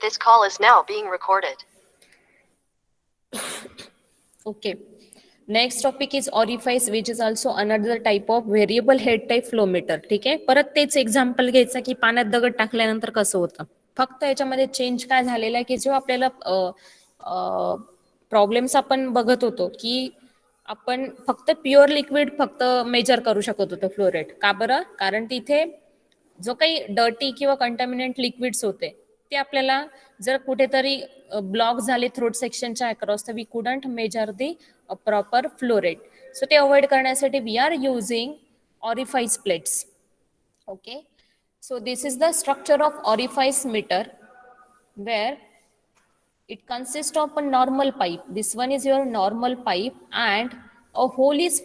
This call is now being recorded. Okay. Next topic is orifice which is also another type of variable head type flowmeter. ठीक आहे, परत तेच example घ्यायचं की पाण्यात दगड टाकल्यानंतर कसं होतं. फक्त याच्यामध्ये चेंज काय झालेला आहे की जेव्हा आपल्याला प्रॉब्लेम्स आपण बघत होतो की आपण फक्त प्युअर लिक्विड फक्त मेजर करू शकत होतो फ्लो रेट. का बरं? कारण तिथे जो काही डर्टी किंवा कंटॅमिनेंट लिक्विड्स होते ते आपल्याला जर कुठेतरी ब्लॉक झाले थ्रोट सेक्शनच्या अक्रॉस तर we couldn't measure the proper flow rate. So ते अवॉइड करण्यासाठी we are using orifice plates. Okay, so this is the structure of orifice meter where it consists of a normal pipe. This one is your normal pipe and a hole is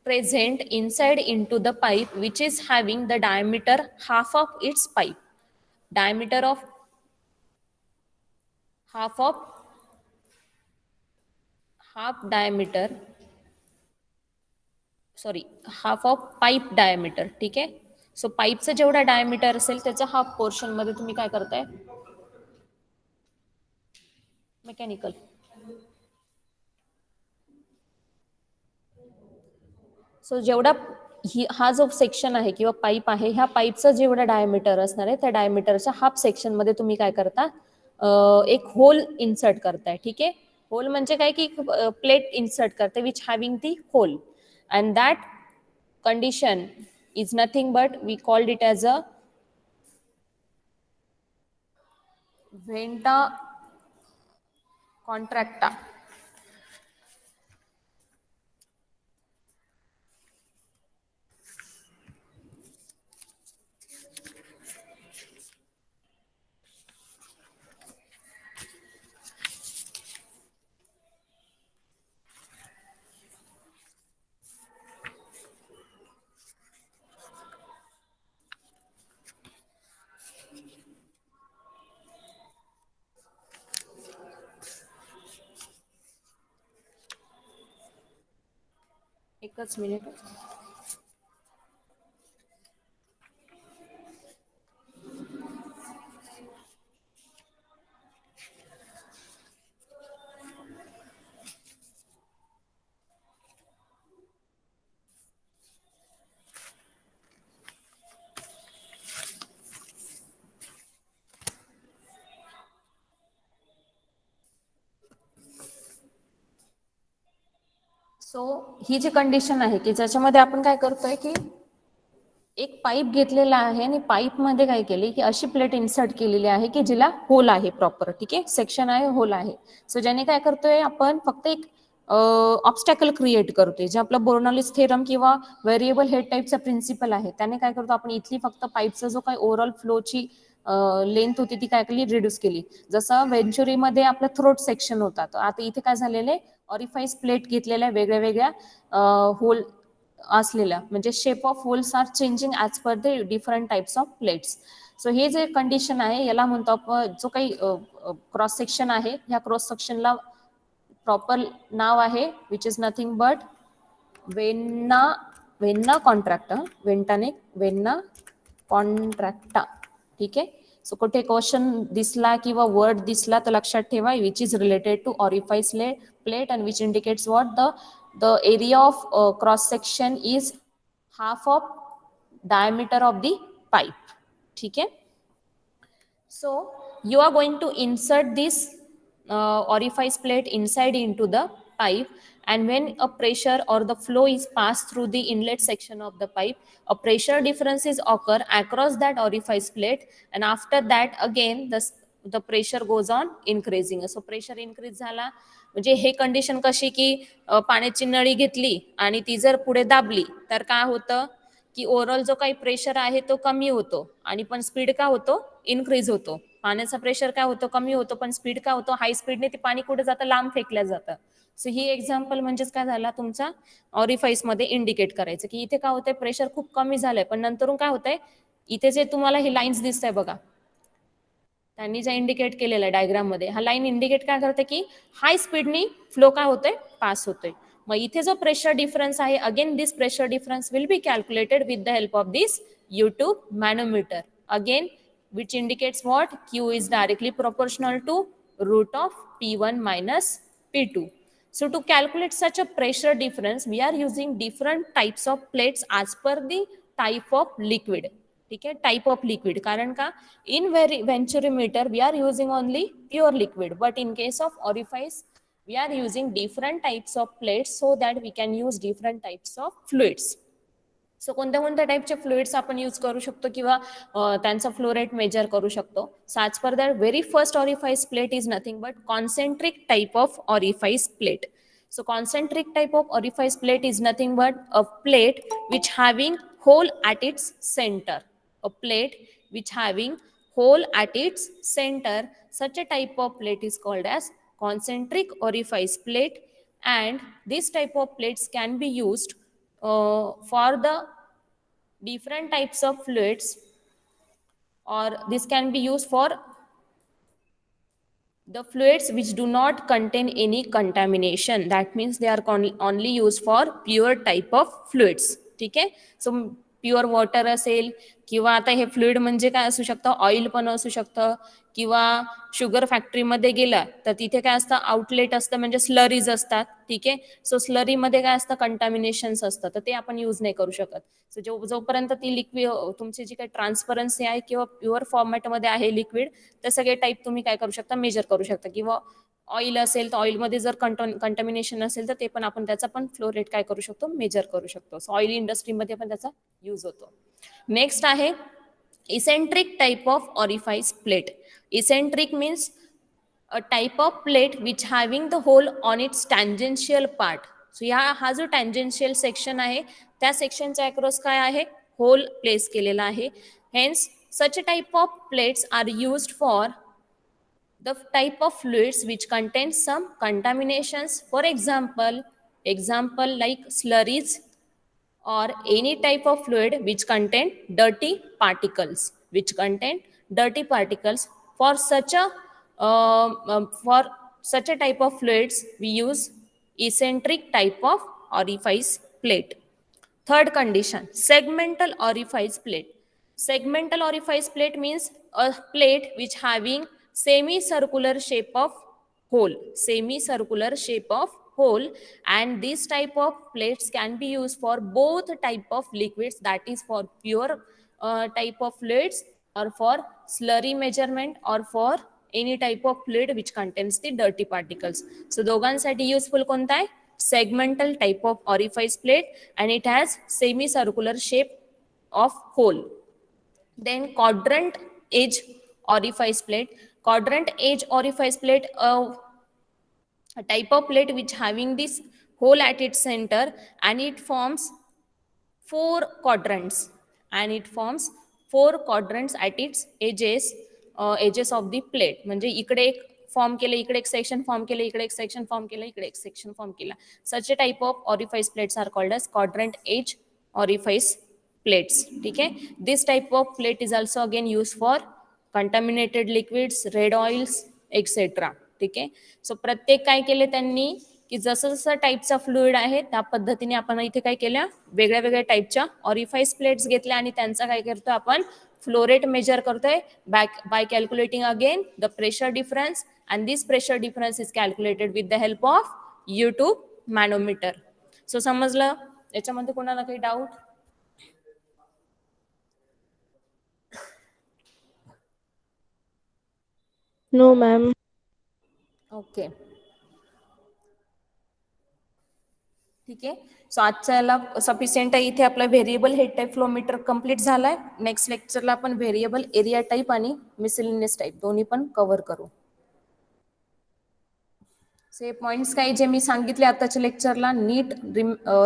present inside into the pipe which is having the diameter half of its pipe. Diameter of half diameter, sorry half of pipe diameter. ठीक आहे, so पाईपचं जेवढा diameter असेल त्याचा half portion मध्ये तुम्ही काय करताय mechanical. So जेवढा हा जो सेक्शन आहे किंवा पाईप आहे ह्या पाईपचं जेवढा डायमीटर असणार आहे त्या डायमीटरच्या हाफ सेक्शन मध्ये तुम्ही काय करता एक होल इन्सर्ट करताय. ठीक आहे, होल म्हणजे काय की प्लेट इन्सर्ट करते which having the whole and that condition is nothing but we called it as a venta contracta. एकच मिनिट. सो ही जी कंडिशन आहे की ज्याच्यामध्ये आपण काय करतोय की एक पाईप घेतलेला आहे आणि पाईप मध्ये काय केली की अशी प्लेट इन्सर्ट केलेली आहे की जिला होल आहे प्रॉपर. ठीक आहे, सेक्शन आहे, होल आहे. सो ज्याने काय करतोय आपण फक्त एक ऑब्स्टॅकल क्रिएट करतोय जे आपला बोर्नॉलिस थेरम किंवा व्हेरिएबल हेड टाईपचा प्रिन्सिपल आहे. त्याने काय करतो आपण इथली फक्त पाईपचा जो काही ओव्हरऑल फ्लोची लेंथ होती ती काय केली रिड्यूस केली. जसं वेंचुरीमध्ये आपला थ्रोट सेक्शन होता तर आता इथे काय झालेले ऑरिफाईस प्लेट घेतलेल्या वेगळ्या वेगळ्या होल असलेल्या म्हणजे shape of holes are changing as per the different types of plates. So हे जे कंडिशन आहे याला म्हणतो आपण जो काही क्रॉस सेक्शन आहे ह्या क्रॉस सेक्शनला प्रॉपर नाव आहे which is nothing but vena contracta. Vena contracta. ठीक आहे, सो कुठे क्वेश्चन दिसला किंवा वर्ड दिसला तर लक्षात ठेवा which is related to orifice plate and which indicates what the area of cross section is half of diameter of the pipe. ठीक है, so you are going to insert this orifice plate inside into the pipe and when a pressure or the flow is passed through the inlet section of the pipe a pressure differences occur across that orifice plate and after that again the pressure goes on increasing. so pressure increase झाला म्हणजे हे condition कशी की पाण्याची नळी घेतली आणि ती जर पुढे दाबली तर काय होतं की ओव्हरऑल जो काही प्रेशर आहे तो कमी होतो आणि पण स्पीड काय होतो इन्क्रीज होतो. पाण्याचा प्रेशर काय होतो कमी होतो पण स्पीड काय होतो हाय स्पीडने ते पाणी कुठे जातं लांब फेकल्या जातं. सो ही एक्झाम्पल म्हणजेच काय झाला तुमचा ऑरिफाईस मध्ये इंडिकेट करायचं की इथे काय होतंय प्रेशर खूप कमी झालंय पण नंतरून काय होतंय इथे जे तुम्हाला हे लाईन्स दिसत आहे बघा त्यांनी जे इंडिकेट केलेलं आहे डायग्राम मध्ये हा लाईन इंडिकेट काय करते की हाय स्पीडनी फ्लो काय होतोय पास होतोय. मग इथे जो प्रेशर डिफरन्स आहे again this pressure difference will be calculated with the help of this U tube manometer. Again which indicates what? Q is directly proportional to root of P1 minus P2. So to calculate such a pressure difference, we are using different types of plates as per the type of liquid. ठीक है, type of liquid. कारण का in venturimeter we are using only pure liquid, but in case of orifice we are using different types of plates so that we can use different types of fluids. So कोणत्या कोणत्या टाईपचे fluids आपण use करू शकतो किंवा त्यांचा flow rate measure करू शकतो. So as per that very first orifice plate is nothing but concentric type of orifice plate. So concentric type of orifice plate is nothing but a plate which having hole at its center. A plate which having hole at its center. Such a type of plate is called as concentric orifice plate, and this type of plates can be used for the different types of fluids, or this can be used for the fluids which do not contain any contamination. That means they are only used for pure type of fluids. ठीक आहे. So pure water असेल किंवा आता हे fluid म्हणजे काय असू शकतं, ऑइल पण असू शकतं, किंवा शुगर फॅक्टरीमध्ये गेला तर तिथे काय असतं, आउटलेट असतं म्हणजे स्लरीज असतात. ठीक आहे. सो स्लरीमध्ये काय असतं, कंटामिनेशन्स असतं, तर ते आपण यूज नाही करू शकत. सो जोपर्यंत ती लिक्विड तुमची जी काही ट्रान्सपरन्सी आहे किंवा प्युअर फॉर्मॅटमध्ये आहे लिक्विड, तर सगळे टाईप तुम्ही काय करू शकता, मेजर करू शकता. किंवा ऑइल असेल तर ऑइलमध्ये जर कंटामिनेशन असेल तर ते पण आपण त्याचा पण फ्लो रेट काय करू शकतो, मेजर करू शकतो. सो ऑइल इंडस्ट्रीमध्ये पण त्याचा यूज होतो. नेक्स्ट आहे eccentric type of orifice plate. Eccentric means a type of plate which having the hole on its tangential part. So हा जो टँजेन्शियल सेक्शन आहे त्या सेक्शनच्या अक्रॉस काय आहे, होल प्लेस केलेला आहे. Hence such type of plates are used for the type of fluids which contain some contaminations. For example like slurries or any type of fluid which contain dirty particles, for such a type of fluids we use eccentric type of orifice plate. Third condition, segmental orifice plate. Segmental orifice plate means a plate which having semicircular shape of hole, and this type of plates can be used for both type of liquids, that is for pure type of fluids, or for slurry measurement, or for any type of fluid which contains the dirty particles. So दोघांसाठी useful कोणता आहे, segmental type of orifice plate, and it has semicircular shape of hole. Then quadrant edge orifice plate. Quadrant edge orifice plate, a type of plate which having this hole at its center, and it forms four quadrants at its edges of the plate. म्हणजे इकडे एक form केलं, इकडे एक section form केलं, इकडे एक section form केलं, इकडे एक सेक्शन फॉर्म केला. Such a type of orifice plates are called as quadrant edge orifice plates. ठीक आहे. This type of plate is also again used for contaminated liquids, red oils, etc. ठीक आहे. So प्रत्येक काय केले त्यांनी की जसं जसं टाईपचा फ्लुइड आहे त्या पद्धतीने आपण इथे काय केल्या, वेगळ्या वेगळ्या टाईपच्या ऑरिफाईस प्लेट्स घेतल्या आणि त्यांचा काय करतो आपण, फ्लो रेट मेजर करतोय by calculating again the pressure difference, and this pressure difference is calculated with the help of U tube manometer. So समजलं, याच्यामध्ये कोणाला काही डाऊट? No ma'am. ओके, ठीक आहे. सो आजच्या याला सफिशियंट आहे. इथे आपला variable head type flowmeter complete झालाय. नेक्स्ट लेक्चरला आपण व्हेरिएबल एरिया टाईप आणि मिसलिनियस टाईप दोन्ही पण कव्हर करू. सो हे पॉईंट्स काही जे मी सांगितले आताच्या लेक्चरला नीट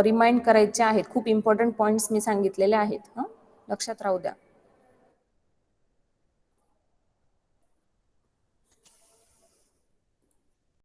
रिमाइंड करायचे आहेत. खूप इम्पॉर्टंट पॉईंट्स मी सांगितलेले आहेत, लक्षात राहू द्या.